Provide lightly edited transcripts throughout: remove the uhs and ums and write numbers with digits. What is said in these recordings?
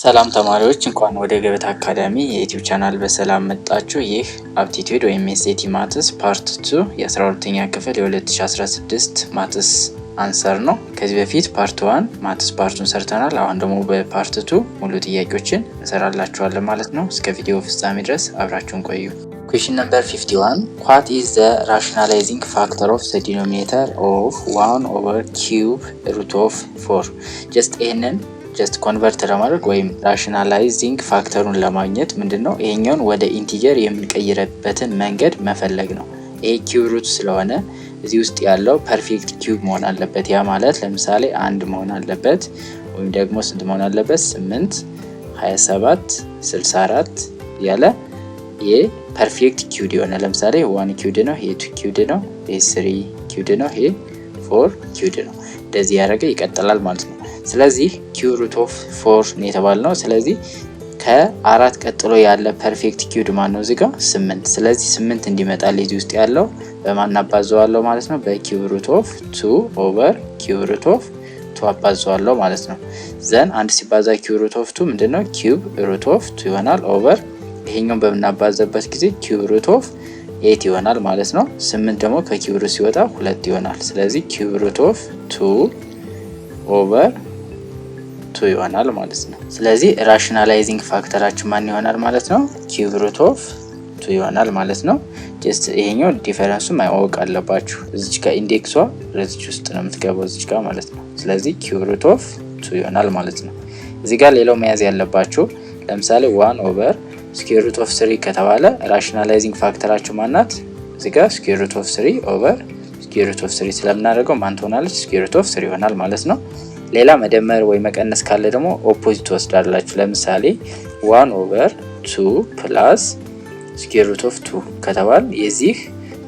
ሰላም ተማሪዎች እንኳን ወደ ገበታ አካዳሚ የዩቲዩብ ቻናል በሰላም መጣችሁ። ይህ አፕቲቲዩድ ወይም ኤስኤቲ ማትስ ፓርት 2 የ12ኛ ክፍል የ2016 ማትስ አንሰር ነው። ከዚህ በፊት ፓርት 1 ማትስ ፓርቱን ሰርተናል። አሁን ደግሞ በፓርት 2 ሙሉ ጥያቄዎችን እንሰራላችኋለን ማለት ነው። እስከ ቪዲዮ ፍጻሜ ድረስ አብራችሁን ቆዩ። Question number 51. What is the rationalizing factor of the denominator of 1 over cube root of 4? ጀስት ኮንቨርት ለማድረግ ወይም ራሽናላይዚንግ ፋክተሩን ለማግኘት ምንድነው ይሄኛውን ወደ ኢንቲጀር የምንቀይርበትን መንገድ መፈለግ ነው። ይሄ ኪዩብ ሩት ስለሆነ እዚህ ውስጥ ያለው ፐርፌክት ኪዩብ መሆን አለበት። ያ ማለት ለምሳሌ 1 መሆን አለበት ወይም ደግሞ ስንት መሆን አለበት? 8 27 64 ያለ ይሄ ፐርፌክት ኪዩብ የሆነ ለምሳሌ 1 ኪዩብ ነው፣ ይሄ 2 ኪዩብ ነው፣ ይሄ 3 ኪዩብ ነው፣ ይሄ 4 ኪዩብ ነው። እንደዚህ ያደረገ ይቀጥላል ማለት ነው። ስለዚህ ኪዩብ ሩት ኦፍ 4 ነው የተባልነው። ስለዚህ ከ4 ቀጥሎ ያለ ፐርፌክት ኪዩብ ማን ነው? እዚህ ጋር 8። ስለዚህ 8 እንዲመጣል እዚህ ውስጥ ያለው በማን አባዛዋለሁ ማለት ነው? በኪዩብ ሩት ኦፍ 2 ኦቨር ኪዩብ ሩት ኦፍ 2 አባዛዋለሁ ማለት ነው። ዘን አንድ ሲባዛ ኪዩብ ሩት ኦፍ 2 ምንድነው? ኪዩብ ሩት ኦፍ 2 ይሆናል ኦቨር ይሄኛውን በምናባዛበት ጊዜ ኪዩብ ሩት ኦፍ 8 ይሆናል ማለት ነው። 8 ደግሞ ከኪዩብ ሩት ሲወጣ 2 ይሆናል። ስለዚህ ኪዩብ ሩት ኦፍ 2 ኦቨር 2 ይሆናል ማለት ነው። ስለዚህ ራሽናላይዚንግ ፋክተራችን ማን ይሆናል ማለት ነው? ኪዩብ ሩት ኦፍ 2 ይሆናል ማለት ነው። ጀስት ይሄኛው ዲፈረንሱን ማወቅ አለባችሁ። እዚች ጋር ኢንዴክሷ እዚች ውስጥ ነው የምትገባው እዚች ጋር ማለት ነው። ስለዚህ ኪዩብ ሩት ኦፍ 2 ይሆናል ማለት ነው። እዚህ ጋር ሌላው መያዝ ያለባችሁ ለምሳሌ 1 ኦቨር ስኩዌር ሩት ኦፍ 3 ከተባለ ራሽናላይዚንግ ፋክተራችሁ ማናት? እዚህ ጋር ስኩዌር ሩት ኦፍ 3 ኦቨር ስኩዌር ሩት ኦፍ 3 ስለምናደርገው ማን ትሆናለች? ስኩዌር ሩት ኦፍ 3 ይሆናል ማለት ነው። ሌላ መደመር ወይ መቀነስ ካለ ደግሞ ኦፖዚት ወስዳላችሁ። ለምሳሌ 1 ኦቨር 2 ፕላስ ስኩዌር ሩት ኦፍ 2 ከተባለ የዚህ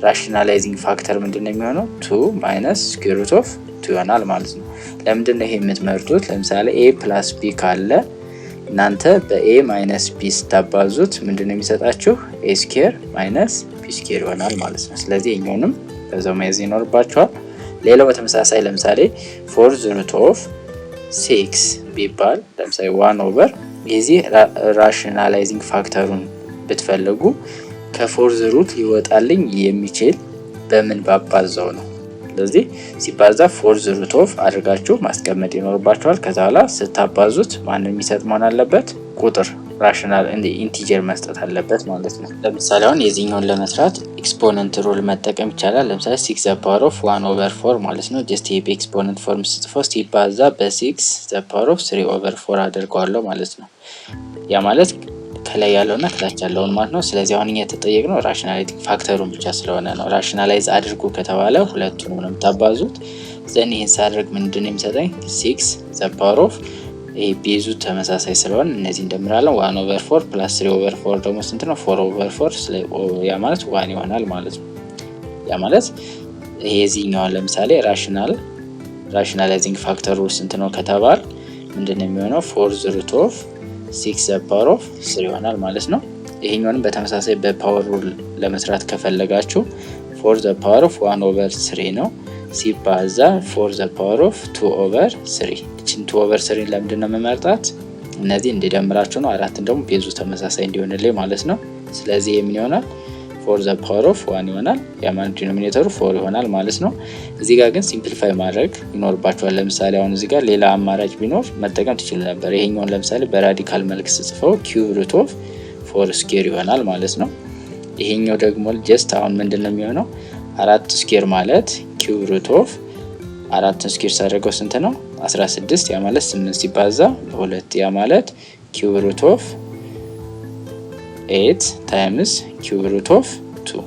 ራሽናላይዚንግ ፋክተር ምንድነው የሚሆነው? 2 ማይነስ ስኩዌር ሩት ኦፍ 2 ይሆናል ማለት ነው። ለምንድነው ይሄ የምትመርጡት? ለምሳሌ a ፕላስ b ካለ እናንተ በa ማይነስ b ስታባዙት ምንድነው የሚሰጣችሁ? a ስኩዌር ማይነስ b ስኩዌር ይሆናል ማለት ነው። ስለዚህ እኛውንም በዛው መያዝ ይኖርባችኋል። ሌላው በተመሳሳይ ለምሳሌ 4 ሩት ኦፍ 6 ቢባል ለምሳሌ 1 ኦቨር የዚህ ራሽናላይዚንግ ፋክተሩን ብትፈልጉ ከ4 ሩት ሊወጣልኝ የሚችል በምን ባባዛው ነው? ስለዚህ ሲባዛ 4 ሩት ኦፍ አድርጋችሁ ማስቀመጥ ይኖርባችኋል። ከዛ በኋላ ስታባዙት ማንን የሚሰጥ መሆን አለበት? ቁጥር ራሽናል እንደ ኢንቲጀር መስጠት አለበት ማለት ነው። ለምሳሌ አሁን የዚህኛውን ለመስራት ኤክስፖነንት ሩል መጠቀም ይቻላል። ለምሳሌ 6 ዘ ፓወር ኦፍ 1 ኦቨር 4 ማለት ነው። ጀስት ይሄ በኤክስፖነንት ፎርም ስጽፈው ሲባዛ በ6 ዘ ፓወር ኦፍ 3 ኦቨር 4 አድርገዋለሁ ማለት ነው። ያ ማለት ከላይ ያለውና ከታች ያለውን ማለት ነው። ስለዚህ አሁን እኛ የተጠየቅነው ራሽናላይዚንግ ፋክተሩን ብቻ ስለሆነ ነው። ራሽናላይዝ አድርጉ ከተባለ ሁለቱንም ነው የምታባዙት። ዘን ይሄን ሳደርግ ምንድነው የሚሰጠኝ? 6 ዘ ፓወር ኦፍ ቤዙ ተመሳሳይ ስለሆነ እነዚህ እንደምራለን 1 ኦቨር 4 ፕላስ 3 ኦቨር 4 ደግሞ ስንት ነው? 4 ኦቨር 4 ያ ማለት 1 ይሆናል ማለት ነው። ያ ማለት ይሄ ዚህኛው ለምሳሌ ራሽናላይዚንግ ፋክተሩ ስንት ነው ከተባል ምንድነው የሚሆነው? 4 ሩት ኦፍ 6 ዘ ፓወር ኦፍ 3 ይሆናል ማለት ነው። ይሄኛውንም በተመሳሳይ በፓወር ሩል ለመስራት ከፈለጋችሁ 4 ዘ ፓወር ኦፍ 1 ኦቨር 3 ነው ሲባዛ 4 ዘ ፓወር ኦፍ 2 ኦቨር 3 እቺን 2 ኦቨር 3 ለምንድን ነው መመርጣት? እነዚህ እንዲደምራችሁ ነው። አራትን ደግሞ ቤዙ ተመሳሳይ እንዲሆንልኝ ማለት ነው። ስለዚህ የምን ይሆናል? 4 ዘ ፓወር ኦፍ 1 ይሆናል። ያ ማለት ዲኖሚኔተሩ 4 ይሆናል ማለት ነው። እዚህ ጋር ግን ሲምፕሊፋይ ማድረግ ይኖርባችኋል። ለምሳሌ አሁን እዚህ ጋር ሌላ አማራጭ ቢኖር መጠቀም ትችሉ ነበር። ይሄኛውን ለምሳሌ በራዲካል መልክ ስጽፈው ኪዩብ ሩት ኦፍ 4 ስኩዌር ይሆናል ማለት ነው። ይሄኛው ደግሞ ጀስት አሁን ምንድነው የሚሆነው? 4 ስኩዌር ማለት ኪዩብ ሩት ኦፍ 4 ስኩዌር ሳደርገው ስንት ነው? 16። ያ ማለት 8 ሲባዛ በ2 ያ ማለት ኪዩብ ሩት ኦፍ 8 ታይምስ ኪዩብ ሩት ኦፍ 2።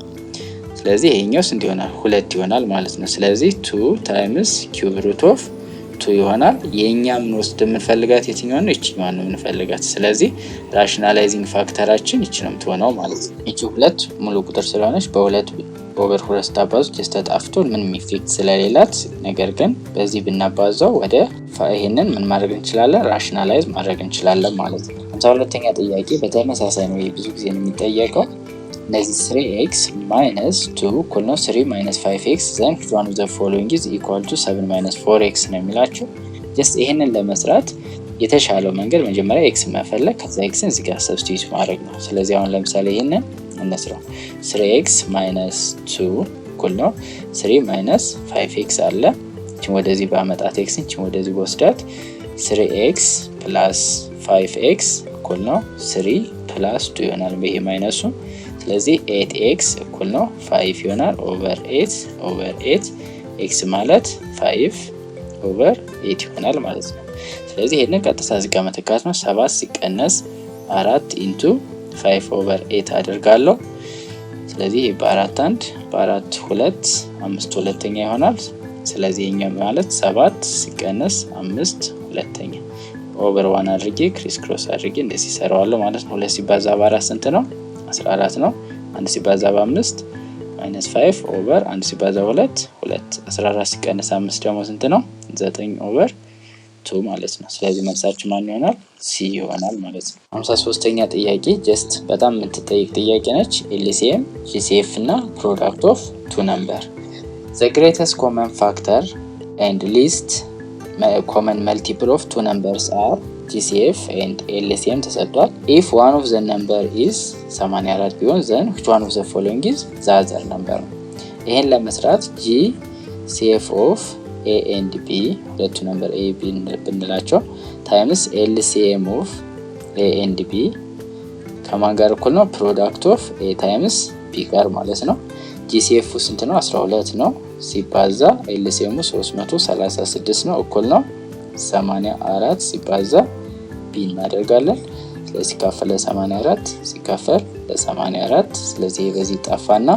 ስለዚህ ይሄኛው ስንት ይሆናል? 2 ይሆናል ማለት ነው። ስለዚህ 2 ታይምስ ኪዩብ ሩት ኦፍ 2 ይሆናል። የኛም ወስድ የምንፈልጋት የትኛው ነው? እቺኛው ነው የምንፈልጋት። ስለዚህ ራሽናላይዚንግ ፋክተራችን እቺ ነው የምትሆነው ማለት ነው። እቺ 2 ሙሉ ቁጥር ስለሆነች በ2 ኦቨር 2 ታባዙት ተጣፍቶ ምንም ኢፌክት ስለሌላት፣ ነገር ግን በዚህ ብናባዛው ወደ ይሄንን ምን ማድረግ እንችላለን? ራሽናላይዝ ማድረግ እንችላለን ማለት ነው። 52ኛ ጥያቄ በተመሳሳይ ነው ብዙ ጊዜ ነው የሚጠየቀው። እነዚህ 3x minus 2 እኩል ነው 3 minus 5x then which one of the following is equal to 7 minus 4x ነው የሚላችሁ። ጀስት ይሄንን ለመስራት የተሻለው መንገድ መጀመሪያ ኤክስ መፈለግ ከዛ ኤክስን እዚህ ጋር ሰብስቲዩት ማድረግ ነው። ስለዚህ አሁን ለምሳሌ ይሄንን እንስራው 3x ማይነስ 2 እኩል ነው 3 ማይነስ 5x አለ እቺን ወደዚህ ባመጣት ኤክስ እቺን ወደዚህ ወስዳት 3x ፕላስ 5x እኩል ነው 3 ፕላስ 2 ይሆናል በይሄ ማይነሱ። ስለዚህ 8x እኩል ነው 5 ይሆናል ኦቨር 8 x ማለት 5 ኦቨር 8 ይሆናል ማለት ነው። ስለዚህ ይሄንን ቀጥታ እዚህ ጋር መተካት ነው 7 ሲቀነስ 4 ኢንቱ 5 ኦቨር 8 አደርጋለሁ። ስለዚህ በ4 1 በ4 2 5 ሁለተኛ ይሆናል። ስለዚህ የኛ ማለት 7 ሲቀነስ 5 ሁለተኛ ኦቨር 1 አድርጌ ክሪስ ክሮስ አድርጌ እንደዚህ ሰራዋለሁ ማለት ነው። 2 ሲባዛ በ4 ስንት ነው? 14 ነው። 1 ሲባዛ በ5 ማይነስ 5 ኦቨር 1 ሲባዛ 2 2 14 ሲቀነስ 5 ደግሞ ስንት ነው? 9 ኦቨር 2 ማለት ነው። ስለዚህ መልሳችን ማን ይሆናል? ሲ ይሆናል ማለት ነው። 53ኛ ጥያቄ ጀስት በጣም የምትጠይቅ ጥያቄ ነች። ኤልሲኤም ጂሲኤፍ እና ፕሮዳክት ኦፍ ቱ ነምበር the greatest common factor and least common multiple of two numbers are GCF and LCM ተሰጥቷል። if one of the number is 84 ቢሆን then which one of the following is the other number ነው። ይሄን ለመስራት GCF of A and B ሁለቱ ነምበር A B ብንላቸው times LCM of A and B ከማን ጋር እኩል ነው? product of A times B ጋር ማለት ነው። GCF ስንት ነው? 12 ነው ሲባዛ LCM 336 ነው እኩል ነው 84 ሲባዛ B እናደርጋለን። ስለዚህ ሲካፈል ለ84 ሲካፈል ለ84 ስለዚህ በዚህ ጠፋና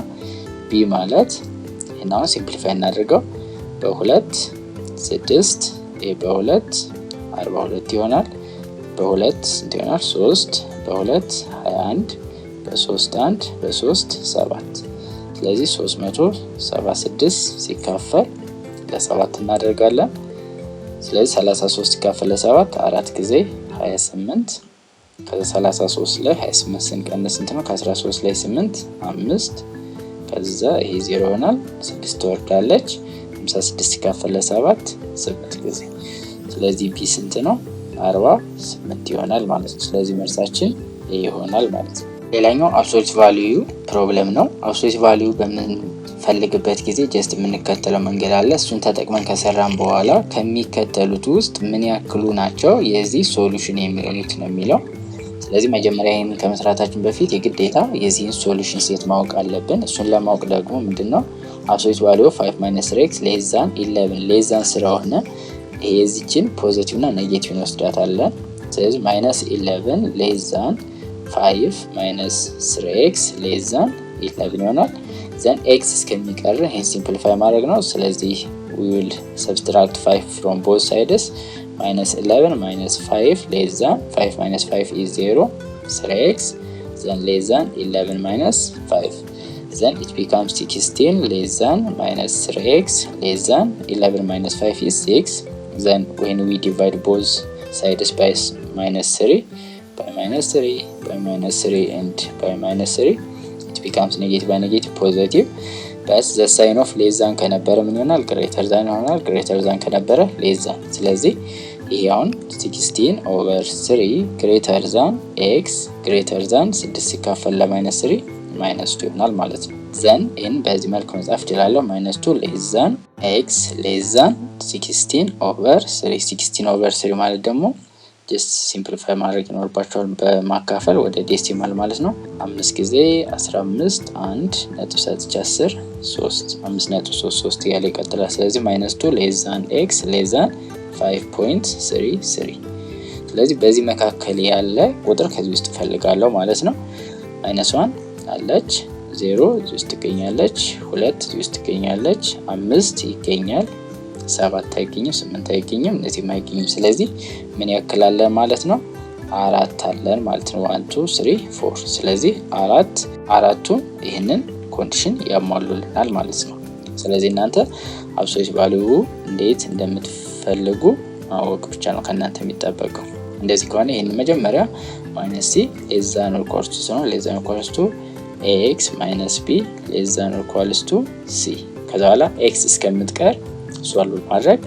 B ማለት እናው ሲምፕሊፋይ እናደርገው በ2 6 A በ2 42 ይሆናል። በ2 ስንት ይሆናል? 3 በ2 21 በ3 1 በ3 7 ስለዚህ 376 ሲካፈል ለ7 እናደርጋለን። ስለዚህ 33 ሲካፈል ለ7 4 ጊዜ 28 ከ33 ላይ 28 ስንቀንስ ስንት ነው? ከ13 ላይ 8 5 ከዛ ይሄ 0 ይሆናል 6 ትወርዳለች 56 ሲካፈል ለ7 8 ጊዜ ስለዚህ ቢ ስንት ነው? 48 ይሆናል ማለት ነው። ስለዚህ መልሳችን ኤ ይሆናል ማለት ነው። ሌላኛው አብሶሉት ቫልዩ ፕሮብለም ነው። አብሶሉት ቫልዩ በምንፈልግበት ጊዜ ጀስት የምንከተለው መንገድ አለ። እሱን ተጠቅመን ከሰራን በኋላ ከሚከተሉት ውስጥ ምን ያክሉ ናቸው የዚህ ሶሉሽን የሚሆኑት ነው የሚለው። ስለዚህ መጀመሪያ ይሄንን ከመስራታችን በፊት የግዴታ የዚህን ሶሉሽን ሴት ማወቅ አለብን። እሱን ለማወቅ ደግሞ ምንድነው አብሶሉት ቫልዩ 5 - x ሌስ ዛን 11 ሌስ ዛን ስለሆነ ይሄ የዚህችን ፖዚቲቭ እና ኔጌቲቭ እንወስዳታለን። ስለዚህ -11 ሌስ ዛን 5 minus 3x less than 11 ይሆናል። then x እስከሚቀር ይሄን ሲምፕሊፋይ ማድረግ ነው። ስለዚህ we will subtract 5 from both sides -11 minus 5 less than 5 minus 5 is 0 3x then less than 11 minus 5 then it becomes 16 less than minus 3x less than 11 minus 5 is 6 then when we divide both sides by -3 by -3 by -3 and by -3 it becomes negative by negative positive but the sign of less than ከነበረ ምን ይሆናል? greater than ይሆናል። greater than ከነበረ less than ስለዚህ ይሄ አሁን 16 over 3 greater than x greater than 6 ሲካፈል ለ-3 -2 ይሆናል ማለት ነው። then in በዚህ መልኩ መጻፍ እችላለሁ -2 less than x less than 16 over 3 16 over 3 ማለት ደግሞ ጀስት ሲምፕሊፋይ ማድረግ ይኖርባቸዋል በማካፈል ወደ ዴሲማል ማለት ነው። 5 ጊዜ 15 1 ነጥብ 10 3 5.33 ያለ ይቀጥላል። ስለዚህ -2 less than x less than 5.33 ስለዚህ በዚህ መካከል ያለ ቁጥር ከዚህ ውስጥ ፈልጋለሁ ማለት ነው። -1 አለች 0 እዚህ ውስጥ ትገኛለች 2 እዚህ ውስጥ ትገኛለች 5 ይገኛል 7 አይገኝም 8 አይገኝም እነዚህ ማይገኝም። ስለዚህ ምን ያክል አለ ማለት ነው? 4 አለን ማለት ነው። 1 2 3 4 ስለዚህ አራቱ ይሄንን ኮንዲሽን ያሟሉልናል ማለት ነው። ስለዚህ እናንተ አብሶሉት ቫልዩ እንዴት እንደምትፈልጉ ማወቅ ብቻ ነው ከእናንተ የሚጠበቀው። እንደዚህ ከሆነ ይሄን መጀመሪያ -c less than or equal to ነው less than or equal to ax - b less than or equal to c ከዛ በኋላ x እስከምትቀር ሶልቭ ማድረግ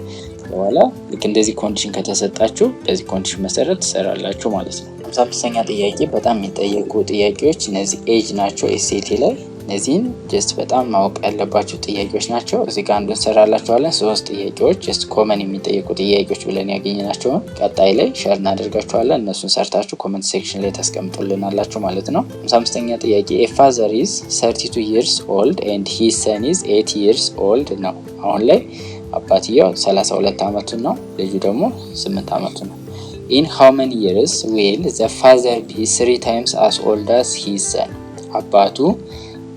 በኋላ ልክ እንደዚህ ኮንዲሽን ከተሰጣችሁ በዚህ ኮንዲሽን መሰረት ትሰራላችሁ ማለት ነው። 55ኛ ጥያቄ በጣም የሚጠየቁ ጥያቄዎች እነዚህ ኤጅ ናቸው ኤስኤቲ ላይ። እነዚህን ጀስት በጣም ማወቅ ያለባቸው ጥያቄዎች ናቸው። እዚህ ጋር አንዱን እንሰራላችኋለን። 3 ጥያቄዎች ጀስት ኮመን የሚጠየቁ ጥያቄዎች ብለን ያገኘናቸውን ቀጣይ ላይ ሼር እናደርጋችኋለን። እነሱን ሰርታችሁ ኮሜንት ሴክሽን ላይ ታስቀምጡልናላችሁ ማለት ነው። 55ኛ ጥያቄ a father is 32 years old and his son is 8 years old ነው። አሁን ላይ አባትየው 32 አመቱ ነው፣ ልጁ ደግሞ 8 አመቱ ነው። in how many years will the father be 3 times as old as his son? አባቱ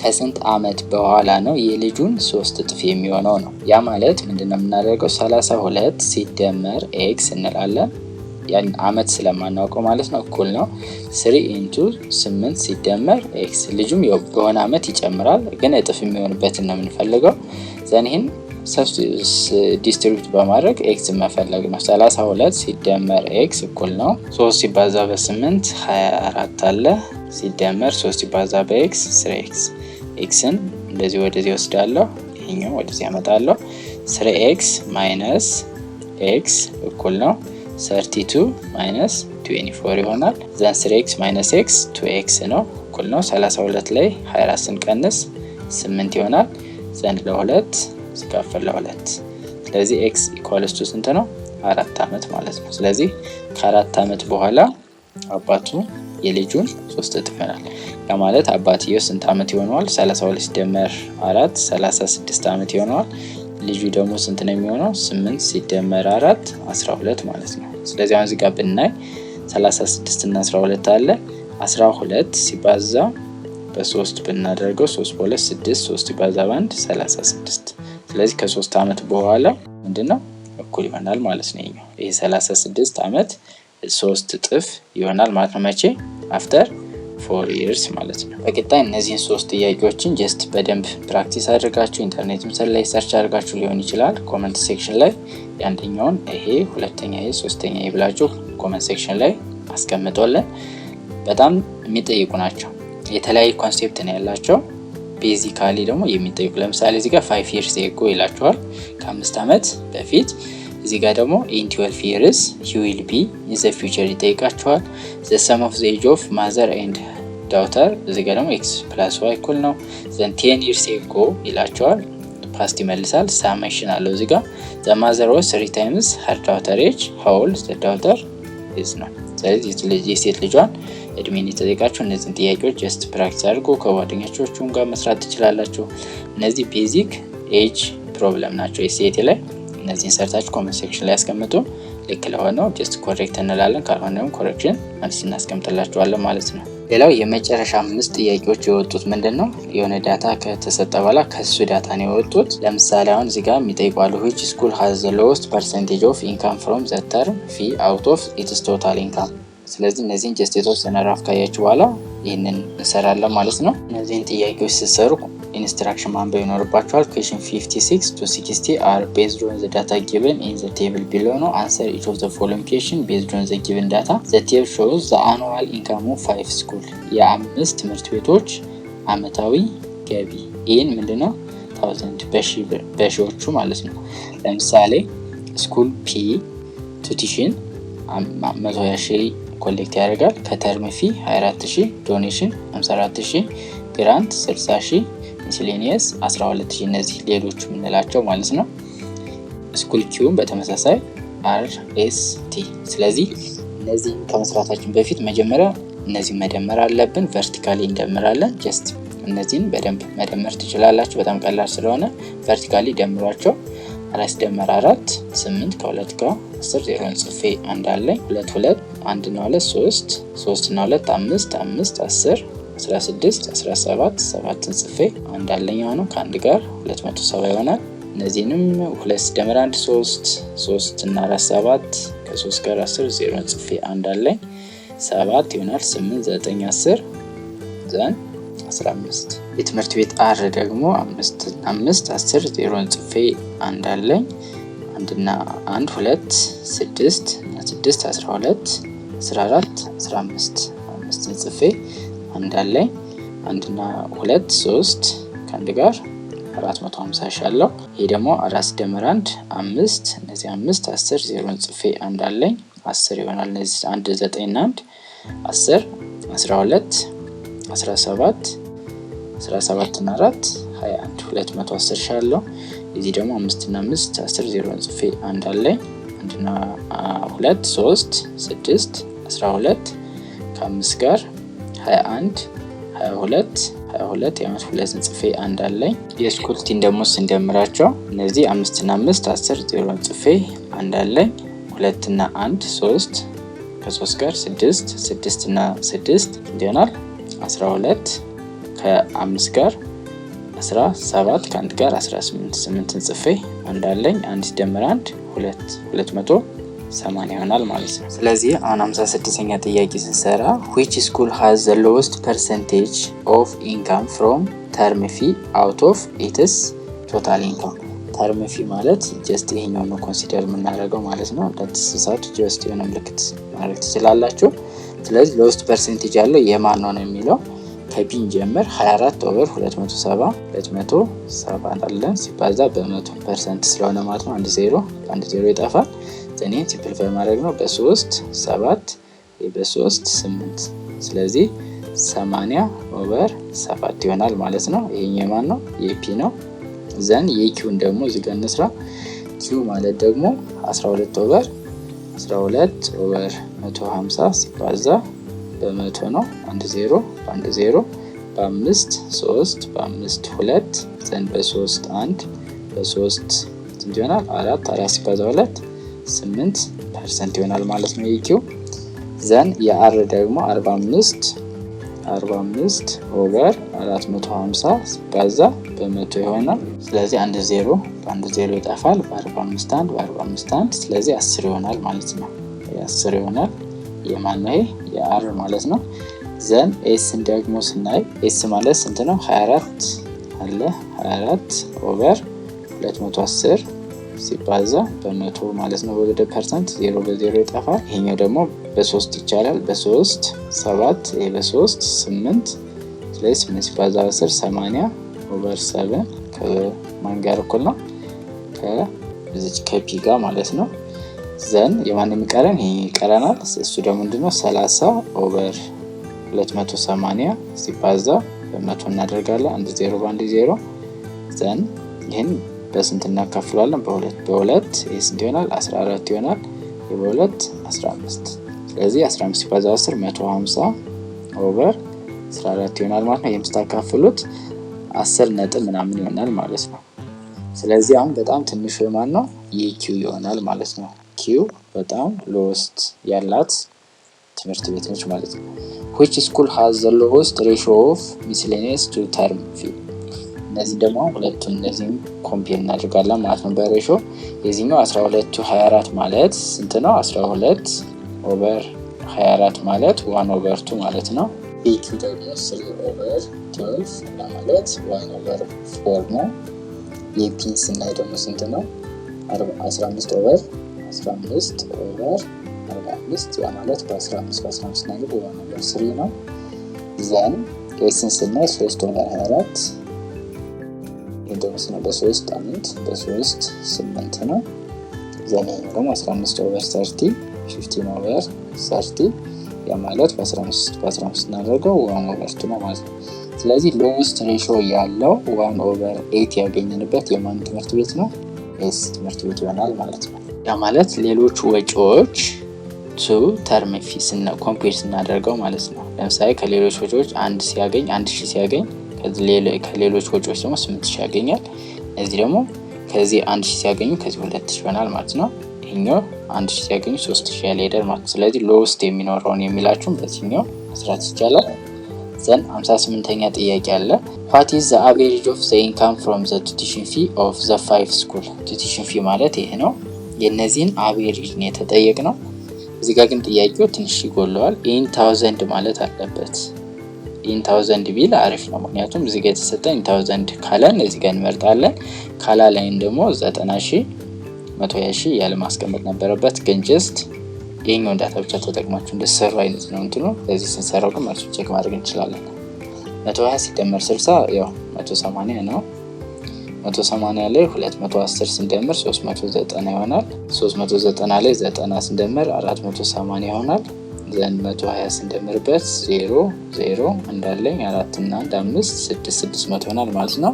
ከስንት አመት በኋላ ነው የልጁን 3 እጥፍ የሚሆነው ነው። ያ ማለት ምንድነው የምናደርገው 32 ሲደመር x እንላለን። ያን አመት ስለማናውቀው ማለት ነው እኩል ነው 3 into 8 ሲደመር x። ልጁም በሆነ አመት ይጨምራል ግን እጥፍ የሚሆንበትን ነው የምንፈልገው። ዘንህን ዲስትሪቢዩት በማድረግ x መፈለግ ነው። 32 ሲደመር x እኩል ነው 3 ሲባዛ በ8 24 አለ ሲደመር 3 ሲባዛ በx 3x። xን እንደዚህ ወደዚህ ወስዳለሁ፣ ይሄኛው ወደዚህ አመጣለሁ። 3x ማይነስ x እኩል ነው 32 ማይነስ 24 ይሆናል። ዘን 3x ማይነስ x 2x ነው እኩል ነው 32 ላይ 24 ስንቀንስ 8 ይሆናል። ዘን ለ2 ሲካፈል ለ2። ስለዚህ x ኢኳልስ ቱ ስንት ነው? 4 አመት ማለት ነው። ስለዚህ ከ4 አመት በኋላ አባቱ የልጁን 3 እጥፍ ይሆናል። ያ ማለት አባትየው ስንት አመት ይሆነዋል? 32 ሲደመር 4 36 አመት ይሆነዋል። ልጁ ደግሞ ስንት ነው የሚሆነው? 8 ሲደመር 4 12 ማለት ነው። ስለዚህ አሁን እዚህ ጋር ብናይ 36 እና 12 አለ። 12 ሲባዛ በ3 ብናደርገው 3 በ2 6 3 ሲባዛ በ1 36። ስለዚህ ከ3 አመት በኋላ ምንድነው እኩል ይሆናል ማለት ነው። ይሄ 36 አመት 3 እጥፍ ይሆናል ማለት ነው። መቼ? አፍተር 4 years ማለት ነው። በቀጣይ እነዚህን 3 ጥያቄዎችን ጀስት በደንብ ፕራክቲስ አድርጋችሁ ኢንተርኔት ምስል ላይ ሰርች አድርጋችሁ ሊሆን ይችላል። ኮሜንት ሴክሽን ላይ ያንደኛውን ይሄ ሁለተኛ ይሄ ሶስተኛ ይብላችሁ ኮሜንት ሴክሽን ላይ አስቀምጡልን። በጣም የሚጠይቁ ናቸው። የተለያየ ኮንሴፕት ነው ያላቸው። ቤዚካሊ ደግሞ የሚጠይቁ ለምሳሌ እዚህ ጋር 5 years ago ይላችኋል፣ ከ5 አመት በፊት። እዚህ ጋር ደግሞ in 12 years he will be in the future ይጠይቃችኋል። the sum of the age of mother and daughter እዚህ ጋር ደግሞ x plus y እኩል ነው። then 10 years ago ይላችኋል፣ ፓስት ይመልሳል። ሳሜሽን አለው እዚህ ጋር the mother was 3 times her daughter age how old the daughter is ነው። ስለዚህ የሴት ልጇን እድሜን ይጠይቃችሁ። እነዚህን ጥያቄዎች ጀስት ፕራክቲስ አድርጉ። ከጓደኞቻችሁም ጋር መስራት ትችላላችሁ። እነዚህ ቤዚክ ኤጅ ፕሮብለም ናቸው ኤስኤቲ ላይ። እነዚህን ሰርታችሁ ኮሜንት ሴክሽን ላይ ያስቀምጡ። ልክ ለሆነው ጀስት ኮሬክት እንላለን፣ ካልሆነም ኮሬክሽን መልስ እናስቀምጥላችኋለን ማለት ነው። ሌላው የመጨረሻ 5 ጥያቄዎች የወጡት ምንድነው የሆነ ዳታ ከተሰጠ በኋላ ከሱ ዳታ ነው የወጡት። ለምሳሌ አሁን እዚህ ጋር የሚጠይቋሉ which school has the lowest percentage of income from the term fee out of its total income። ስለዚህ እነዚህን ጀስት የተወሰነ ራፍ ካያችሁ በኋላ ይህንን እንሰራለን ማለት ነው። እነዚህን ጥያቄዎች ስትሰሩ ኢንስትራክሽን ማንበብ ይኖርባችኋል። question 56 to 60 are based on the data given in the table below ነው። answer each of the following question based on the given data. the table shows the annual income of 5 school የ5 ትምህርት ቤቶች አመታዊ ገቢ ይህን ምንድነው 1000 በሺዎቹ ማለት ነው። ለምሳሌ ስኩል ፒ ቱቲሽን 120,000 ኮሌክት ያደርጋል። ከተርም ፊ 24000፣ ዶኔሽን 54000፣ ግራንት 60000፣ ሚስሌኒየስ 12000። እነዚህ ሌሎች የምንላቸው ማለት ነው። ስኩል ኪውም በተመሳሳይ RST። ስለዚህ እነዚህ ከመስራታችን በፊት መጀመሪያ እነዚህ መደመር አለብን። ቨርቲካሊ እንደምራለን። ጀስት እነዚህን በደንብ መደመር ትችላላችሁ። በጣም ቀላል ስለሆነ ቨርቲካሊ ደምሯቸው። 4 ሲደመር 4 8 ከ2 ጋር 10 0 ጽፌ አንድ አለኝ 2 2 1 እና 2 3 3 እና 2 5 5 10 16 17 7 ጽፌ አንድ አለኝ። አሁን ከአንድ ጋር 270 ይሆናል። እነዚህንም 2 ሲደመር 1 3 3 እና 4 7 ከ3 ጋር 10 0 ጽፌ አንድ አለኝ 7 ይሆናል። 8 9 10 ዘን 15። የትምህርት ቤት አር ደግሞ 5 እና 5 10 0 ጽፌ አንድ አለኝ 1 እና 1 2 6 እና 6 12 14 15 5 ጽፌ አንድ አለኝ 1 እና 2 3 ከአንድ ጋር 450 ሺህ አለው። ይሄ ደግሞ 4 ሲደመር 1 5 እነዚህ 5 10 ዜሮን ጽፌ አንድ አለኝ 10 ይሆናል። እነዚህ 1 9 እና 1 10 12 17 17 እና 4 21 210 ሺህ አለው። እዚህ ደግሞ 5 እና 5 10 ዜሮን ጽፌ አንድ አለኝ 1 እና 2 3 6 12 ከ5 ጋር 21 22 22 የአመት ሁለትን ጽፌ አንድ አለኝ። የስኩል ቲን ደግሞ ስንደምራቸው እነዚህ 5 እና 5 10 ዜሮን ጽፌ አንድ አለኝ 2 እና 1 3 ከ3 ጋር 6 6 እና 6 ይሆናል 12 ከ5 ጋር 17 ከ1 ጋር 18 8ን ጽፌ አንድ አለኝ 1 ሲደመር 1 280 ይሆናል ማለት ነው። ስለዚህ አሁን 56ኛ ጥያቄ ስንሰራ which school has the lowest percentage of income from term fee out of its total income? term fee ማለት ጀስት ይሄኛው ነው ኮንሲደር የምናደርገው ማለት ነው። እንዳትሳሳቱ ጀስት የሆነ ምልክት ማድረግ ትችላላችሁ። ስለዚህ lowest percentage ያለው የማን ነው የሚለው ከቢን ጀምር 24 ኦቨር 270 አለን ሲባዛ በ100% ስለሆነ ማለት ነው። አንድ ዜሮ ይጠፋል። ዘኔን ሲምፕሊፋይ ማድረግ ነው በ3 7 በ3 8 ስለዚህ 80 ኦቨር 7 ይሆናል ማለት ነው። ይሄኛው የማን ነው? የፒ ነው። ዘን የኪውን ደግሞ እዚህ ጋር እንስራ። ኪው ማለት ደግሞ 12 ኦቨር 150 ሲባዛ በ100 ነው። 1 0 በ5 3 በ5 2 ዘን በ3 1 በ3 ስንት ይሆናል? 4 ሲባዛ 2 8% ይሆናል ማለት ነው የኪው። ዘን የአር ደግሞ 45 ኦቨር 450 ሲባዛ በ100 ይሆናል። ስለዚህ 1 0 ይጠፋል። በ45 1 በ45 1 ስለዚህ 10 ይሆናል ማለት ነው። 10 ይሆናል። የማን ነው? የአር ማለት ነው። ዘን ኤስን ደግሞ ስናይ ኤስ ማለት ስንት ነው? 24 አለ 24 ኦቨር 210 ሲባዛ በ100 ማለት ነው። ወደ ፐርሰንት 0 በ0 ይጠፋል። ይሄኛው ደግሞ በ3 ይቻላል። በ3 7 ይሄ በ3 8 ስለዚህ 8 ሲባዛ 10 80 ኦቨር 7 ከማን ጋር እኩል ነው? ከዚህ ከፒ ጋር ማለት ነው። ዘን የማን የሚቀረን? ይሄ ይቀረናል። እሱ ደግሞ ምንድነው? 30 ኦቨር 280 ሲባዛ በ100 እናደርጋለን። 1 0 በ1 0 ዘን ይሄን በስንት እናካፍላለን? በሁለት ይሄ ስንት ይሆናል? 14 ይሆናል። በሁለት 15 ስለዚህ 15 ሲባዛ 10 150 ኦቨር 14 ይሆናል ማለት ነው። የምታካፍሉት 10 ነጥብ ምናምን ይሆናል ማለት ነው። ስለዚህ አሁን በጣም ትንሹ የማን ነው? የኪው ይሆናል ማለት ነው። ኪው በጣም ሎስት ያላት ትምህርት ቤት ነች ማለት ነው። which school has the lowest ratio of miscellaneous to term fee? እነዚህ ደግሞ ሁለቱን እነዚህም ኮምፔር እናደርጋለን ማለት ነው በሬሾ። የዚህኛው 12 to 24 ማለት ስንት ነው? 12 ኦቨር 24 ማለት 1 ኦቨር 2 ማለት ነው። የኪው ደግሞ 3 ኦቨር 12 ማለት 1 ኦቨር 4 ነው። የፒን ስናይ ደግሞ ስንት ነው? 15 ኦቨር 15 ኦቨር 45 ያ ማለት በ15 ነገር 1 ኦቨር 3 ነው። ዘን ኤስን ስናይ 3 ኦቨር 24 እንደምስና በ3 8 በ3 8 ነው። ዘን ደግሞ 15 ኦቨር 30 15 ኦቨር 30 ያ ማለት በ15 እናደርገው 1 ኦቨር 2 ነው ማለት ነው። ስለዚህ ሎውስት ሬሾ ያለው 1 ኦቨር 8 ያገኘንበት የማን ትምህርት ቤት ነው? ኤስ ትምህርት ቤት ይሆናል ማለት ነው። ያ ማለት ሌሎች ወጪዎች ቱ ተርም ፊ ኮምፔር ስናደርገው ማለት ነው። ለምሳሌ ከሌሎች ወጪዎች 1000 ሲያገኝ ከሌሎች ወጪዎች ደግሞ 8000 ያገኛል። እዚህ ደግሞ ከዚህ 1000 ሲያገኙ ከዚህ 2000 ይሆናል ማለት ነው። ይሄኛው 1000 ሲያገኙ 3000 ያለ ሄደር ማለት ነው። ስለዚህ ሎውስት የሚኖረውን የሚላችሁም በዚህኛው መስራት ይቻላል። ዘን 58ኛ ጥያቄ አለ። what is the average of the income from the tuition fee of the 5 school? tuition fee ማለት ይሄ ነው። የነዚህን አቬሬጅ ነው የተጠየቅነው። እዚህ ጋር ግን ጥያቄው ትንሽ ይጎለዋል። in thousand ማለት አለበት። in thousand ቢል አሪፍ ነው። ምክንያቱም እዚህ ጋር የተሰጠን in thousand ካለን እዚህ ጋር እንመርጣለን። ካላላይን ደግሞ 90000 120,000 ያለ ማስቀመጥ ነበረበት። ግን ጀስት ይሄኛው ዳታ ብቻ ተጠቅማችሁ እንደሰሩ አይነት ነው እንትኑ። ለዚህ ስንሰራው ግን መልሱ ቼክ ማድረግ እንችላለን። 120 ሲደመር 60 ያው 180 ነው። 180 ላይ 210 ስንደምር 390 ይሆናል። 390 ላይ 90 ስንደምር 480 ይሆናል። ዘን 120 ስንደምርበት 0 0 እንዳለኝ 4 እና 1 5 6 600 ይሆናል ማለት ነው።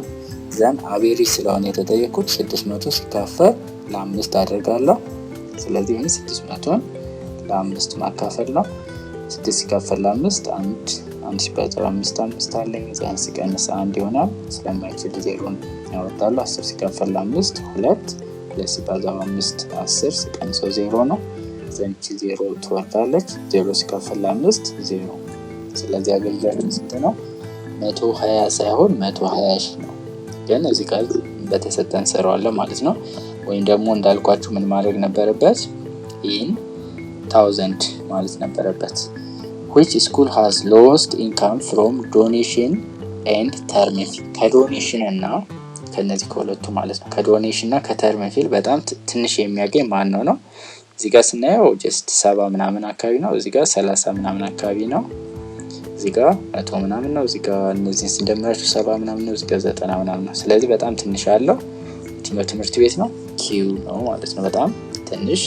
ዘን አቬሬጅ ስለሆነ የተጠየቁት 600 ሲካፈል ለ5 አደርጋለሁ። ስለዚህ ይሄን 600ን ለ5 ማካፈል ነው። 6 ሲካፈል ለ5 1 ሲባዛ 5 አለኝ። ዘን ሲቀንስ 1 ይሆናል። ስለማይችል 0ን ያወጣሉ። 10 ሲካፈል ለ5 2 ሲባዛ 5 10 ሲቀንሰው 0 ነው። ዘን 0 ትወርዳለች። 0 ሲካፈል ለ5 0። ስለዚህ አገልጋዮች ስንት ነው? 120 ሳይሆን 120 ሺህ ነው። ግን እዚህ ጋር በተሰጠን ሰራዋለን ማለት ነው። ወይም ደግሞ እንዳልኳችሁ ምን ማድረግ ነበረበት? ኢን 1000 ማለት ነበረበት። which school has lowest income from donation and term fee? ከዶኔሽን እና ከነዚህ ከሁለቱ ማለት ነው። ከዶኔሽን እና ከተርም ፊል በጣም ትንሽ የሚያገኝ ማን ነው? እዚህ ጋር ስናየው ጀስት 70 ምናምን አካባቢ ነው። እዚህ ጋር 30 ምናምን አካባቢ ነው። እዚህ ጋር 100 ምናምን ነው። እዚህ ጋር እነዚህን ስንደምራቸው 70 ምናምን ነው። እዚህ ጋር 90 ምናምን ነው። ስለዚህ በጣም ትንሽ ያለው ትምህርት ቤት ነው ኪው ነው ማለት ነው። በጣም ትንሽ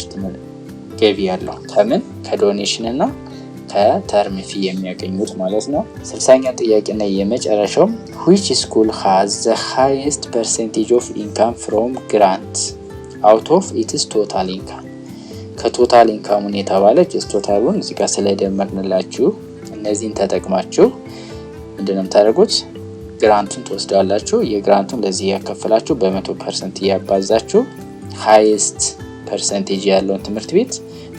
ገቢ ያለው ከምን ከዶኔሽን እና ከተርም ፊ የሚያገኙት ማለት ነው። 60ኛ ጥያቄ እና የመጨረሻው which school has the highest percentage of income from grants out of its total income? ከቶታል ኢንካሙን የተባለ ጀስት ቶታሉን እዚህ ጋር ስለደመርንላችሁ እነዚህን ተጠቅማችሁ ምንድነው የምታደርጉት? ግራንቱን ትወስዳላችሁ። የግራንቱን ለዚህ ያከፈላችሁ በ100% እያባዛችሁ ሃይስት ፐርሰንቴጅ ያለውን ትምህርት ቤት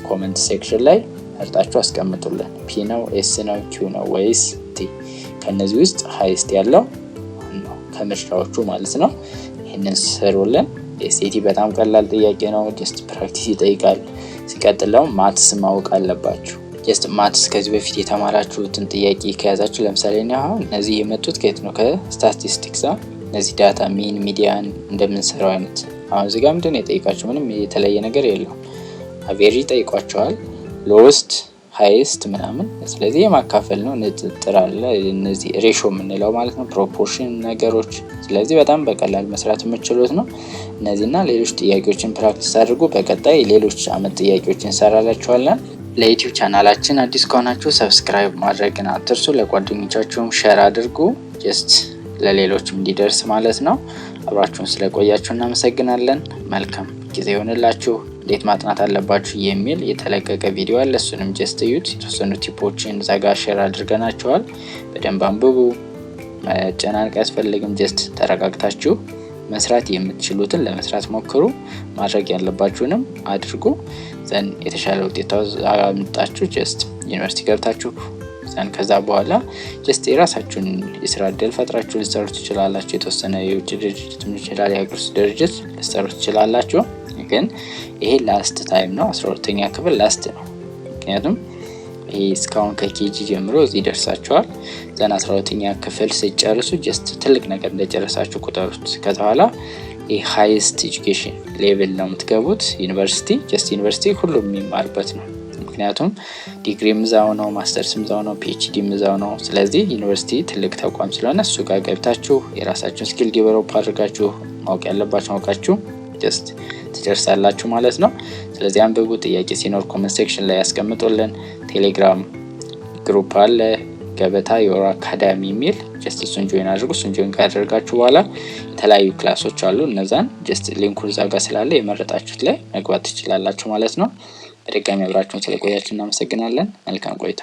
ኮሜንት ሴክሽን ላይ መርጣችሁ አስቀምጡልን። ፒ ነው፣ ኤስ ነው፣ ኪው ነው ወይስ ቲ? ከነዚህ ውስጥ ሃይስት ያለው ነው ከምርጫዎቹ ማለት ነው። ይሄንን ስሩልን። ኤስኤቲ በጣም ቀላል ጥያቄ ነው። ጀስት ፕራክቲስ ይጠይቃል። ሲቀጥለው ማትስ ማወቅ አለባችሁ። ጀስት ማትስ ከዚህ በፊት የተማራችሁትን ጥያቄ ከያዛችሁ ለምሳሌ አሁን እነዚህ የመጡት ከየት ነው? ከስታቲስቲክስ። እነዚህ ዳታ ሚን ሚዲያን እንደምንሰራው አይነት አሁን እዚህ ጋር ምንድነው የጠይቃችሁ? ምንም የተለየ ነገር የለውም። አቬሬጅ ጠይቋቸዋል፣ ሎስት ሃይስት ምናምን። ስለዚህ የማካፈል ነው። ንጥጥር አለ፣ እነዚህ ሬሾ የምንለው ማለት ነው፣ ፕሮፖርሽን ነገሮች። ስለዚህ በጣም በቀላል መስራት የምትችሉት ነው። እነዚህና ሌሎች ጥያቄዎችን ፕራክቲስ አድርጉ። በቀጣይ ሌሎች አመት ጥያቄዎችን እንሰራላችኋለን። ለዩቲዩብ ቻናላችን አዲስ ከሆናችሁ ሰብስክራይብ ማድረግን አትርሱ። ለጓደኞቻችሁም ሼር አድርጉ፣ ጀስት ለሌሎችም እንዲደርስ ማለት ነው። አብራችሁን ስለቆያችሁ እናመሰግናለን። መልካም ጊዜ ይሆንላችሁ። እንዴት ማጥናት አለባችሁ የሚል የተለቀቀ ቪዲዮ አለ። እሱንም ጀስት እዩት። የተወሰኑ ቲፖችን ዛጋ ሼር አድርገናቸዋል። በደንብ አንብቡ። መጨናነቅ አያስፈልግም። ጀስት ተረጋግታችሁ መስራት የምትችሉትን ለመስራት ሞክሩ። ማድረግ ያለባችሁንም አድርጉ። ዘን የተሻለ ውጤት አምጣችሁ ጀስት ዩኒቨርሲቲ ገብታችሁ ዘን ከዛ በኋላ ጀስት የራሳችሁን የስራ እድል ፈጥራችሁ ልትሰሩ ትችላላችሁ። የተወሰነ የውጭ ድርጅት ይችላል፣ የሀገር ውስጥ ድርጅት ልትሰሩ ትችላላችሁ። ግን ይሄ ላስት ታይም ነው። 12ኛ ክፍል ላስት ነው። ምክንያቱም ይሄ እስካሁን ከኬጂ ጀምሮ እዚህ ደርሳችኋል። ዘን 12ኛ ክፍል ሲጨርሱ ጀስት ትልቅ ነገር እንደጨረሳችሁ ቁጠሩት። ከዛ በኋላ ይሄ ሃይስት ኤጁኬሽን ሌቭል ነው የምትገቡት። ዩኒቨርሲቲ ጀስት ዩኒቨርሲቲ ሁሉም የሚማርበት ነው። ምክንያቱም ዲግሪም እዛው ነው፣ ማስተርስም እዛው ነው፣ ፒኤችዲም እዛው ነው። ስለዚህ ዩኒቨርሲቲ ትልቅ ተቋም ስለሆነ እሱ ጋር ገብታችሁ የራሳችሁን ስኪል ዲቨሎፕ አድርጋችሁ ማወቅ ያለባችሁ ማወቃችሁ ጀስት ትጨርሳላችሁ ማለት ነው። ስለዚህ አንብቡ። ጥያቄ ሲኖር ኮሜንት ሴክሽን ላይ ያስቀምጡልን። ቴሌግራም ግሩፕ አለ ገበታ ዮር አካዳሚ የሚል ጀስት እሱን ጆይን አድርጉ። እሱን ጆይን ካደረጋችሁ በኋላ የተለያዩ ክላሶች አሉ። እነዛን ጀስት ሊንኩ እዛ ጋር ስላለ የመረጣችሁት ላይ መግባት ትችላላችሁ ማለት ነው። በድጋሚ አብራችሁን ስለቆያችሁ እናመሰግናለን። መልካም ቆይታ